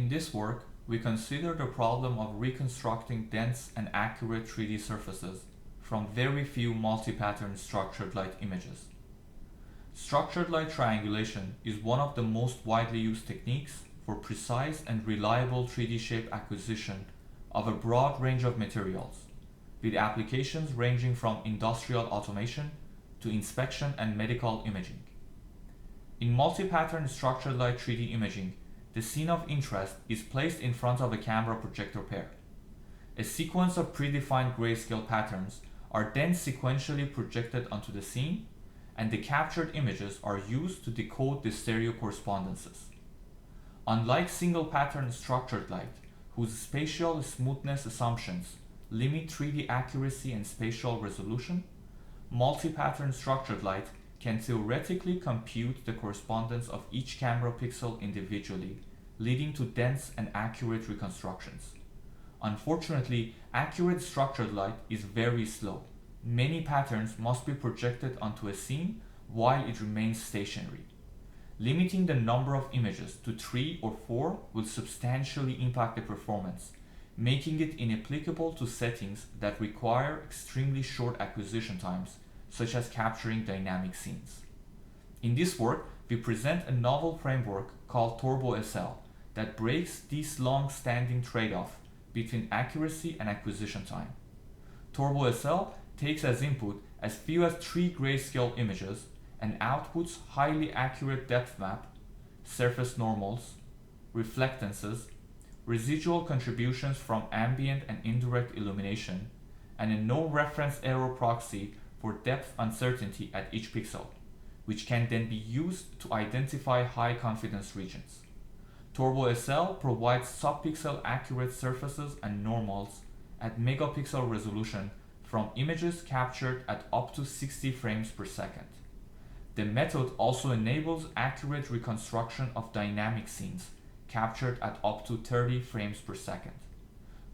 In this work, we consider the problem of reconstructing dense and accurate 3D surfaces from very few multi-pattern structured light images. Structured light triangulation is one of the most widely used techniques for precise and reliable 3D shape acquisition of a broad range of materials, with applications ranging from industrial automation to inspection and medical imaging. In multi-pattern structured light 3D imaging, the scene of interest is placed in front of a camera projector pair. A sequence of predefined grayscale patterns are then sequentially projected onto the scene, and the captured images are used to decode the stereo correspondences. Unlike single pattern structured light, whose spatial smoothness assumptions limit 3D accuracy and spatial resolution, multi-pattern structured light can theoretically compute the correspondence of each camera pixel individually, leading to dense and accurate reconstructions. Unfortunately, accurate structured light is very slow. Many patterns must be projected onto a scene while it remains stationary. Limiting the number of images to 3 or 4 will substantially impact the performance, making it inapplicable to settings that require extremely short acquisition times, such as capturing dynamic scenes. In this work, we present a novel framework called TurboSL that breaks this long-standing trade-off between accuracy and acquisition time. TurboSL takes as input as few as 3 grayscale images and outputs highly accurate depth map, surface normals, reflectances, residual contributions from ambient and indirect illumination, and a no reference error proxy for depth uncertainty at each pixel, which can then be used to identify high confidence regions. TurboSL provides subpixel accurate surfaces and normals at megapixel resolution from images captured at up to 60 frames per second. The method also enables accurate reconstruction of dynamic scenes captured at up to 30 frames per second.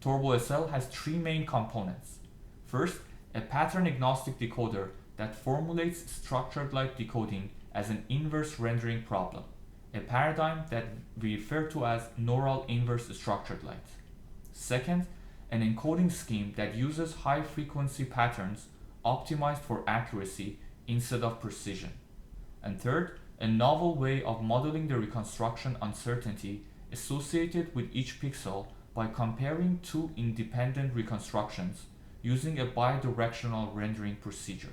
TurboSL has 3 main components. First, a pattern-agnostic decoder that formulates structured light decoding as an inverse rendering problem, a paradigm that we refer to as neural inverse structured light. Second, an encoding scheme that uses high-frequency patterns optimized for accuracy instead of precision. And third, a novel way of modeling the reconstruction uncertainty associated with each pixel by comparing 2 independent reconstructions using a bidirectional rendering procedure.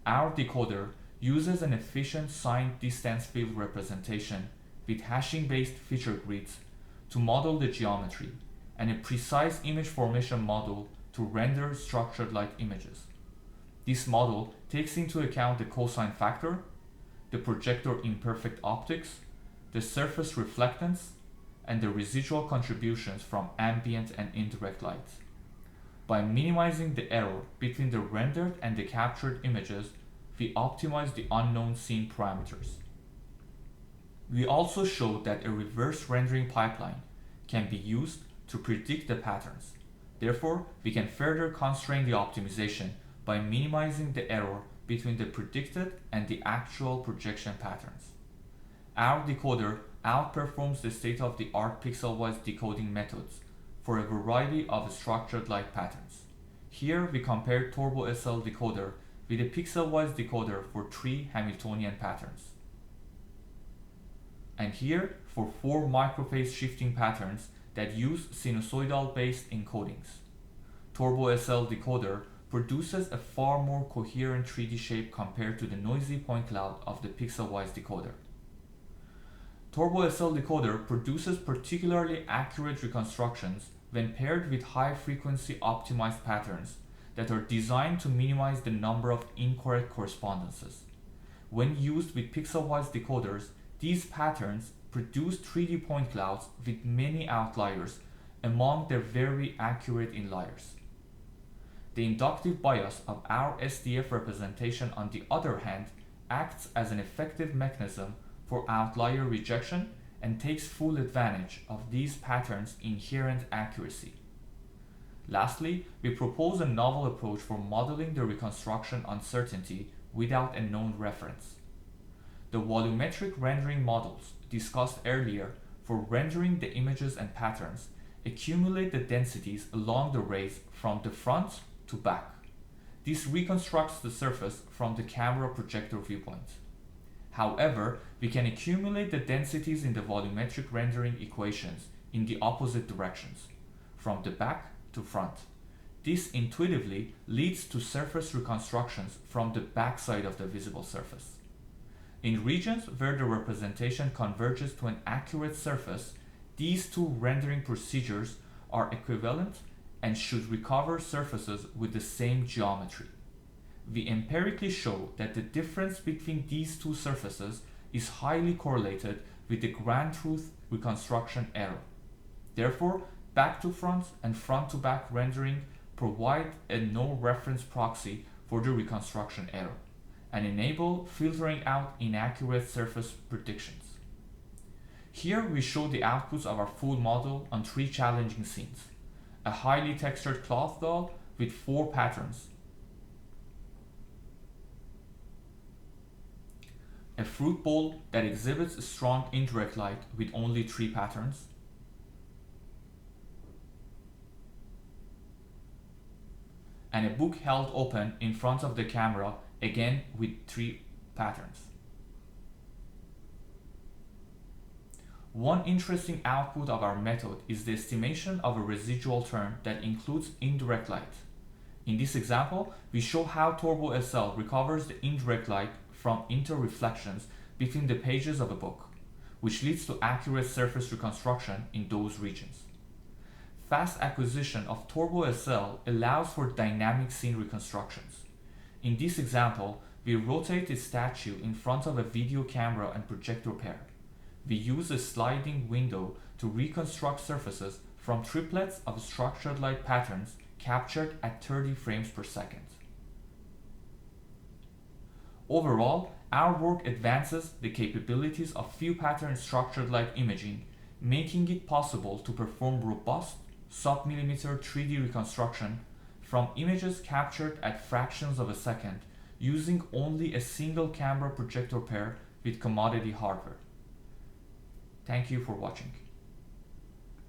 Our decoder uses an efficient signed distance field representation with hashing-based feature grids to model the geometry, and a precise image formation model to render structured light images. This model takes into account the cosine factor, the projector imperfect optics, the surface reflectance, and the residual contributions from ambient and indirect light. By minimizing the error between the rendered and the captured images, we optimize the unknown scene parameters. We also showed that a reverse rendering pipeline can be used to predict the patterns. Therefore, we can further constrain the optimization by minimizing the error between the predicted and the actual projection patterns. Our decoder outperforms the state-of-the-art pixel-wise decoding methods for a variety of structured light patterns. Here we compare TurboSL decoder with a pixel-wise decoder for 3 Hamiltonian patterns, and here for 4 microphase shifting patterns that use sinusoidal-based encodings. TurboSL decoder produces a far more coherent 3D shape compared to the noisy point cloud of the pixel-wise decoder. TurboSL decoder produces particularly accurate reconstructions when paired with high-frequency optimized patterns that are designed to minimize the number of incorrect correspondences. When used with pixel-wise decoders, these patterns produce 3D point clouds with many outliers among their very accurate inliers. The inductive bias of our SDF representation, on the other hand, acts as an effective mechanism for outlier rejection and takes full advantage of these patterns' inherent accuracy. Lastly, we propose a novel approach for modeling the reconstruction uncertainty without a known reference. The volumetric rendering models discussed earlier for rendering the images and patterns accumulate the densities along the rays from the front to back. This reconstructs the surface from the camera projector viewpoint. However, we can accumulate the densities in the volumetric rendering equations in the opposite directions, from the back to front. This intuitively leads to surface reconstructions from the backside of the visible surface. In regions where the representation converges to an accurate surface, these two rendering procedures are equivalent and should recover surfaces with the same geometry. We empirically show that the difference between these two surfaces is highly correlated with the grand truth reconstruction error. Therefore, back to front and front to back rendering provide a no reference proxy for the reconstruction error and enable filtering out inaccurate surface predictions. Here we show the outputs of our full model on 3 challenging scenes: a highly textured cloth doll with 4 patterns, a fruit bowl that exhibits a strong indirect light with only 3 patterns, and a book held open in front of the camera, again with 3 patterns. One interesting output of our method is the estimation of a residual term that includes indirect light. In this example, we show how TurboSL recovers the indirect light from interreflections between the pages of a book, which leads to accurate surface reconstruction in those regions. Fast acquisition of TurboSL allows for dynamic scene reconstructions. In this example, we rotate a statue in front of a video camera and projector pair. We use a sliding window to reconstruct surfaces from triplets of structured light patterns captured at 30 frames per second. Overall, our work advances the capabilities of few pattern structured light imaging, making it possible to perform robust sub-millimeter 3D reconstruction from images captured at fractions of a second using only a single camera projector pair with commodity hardware. Thank you for watching.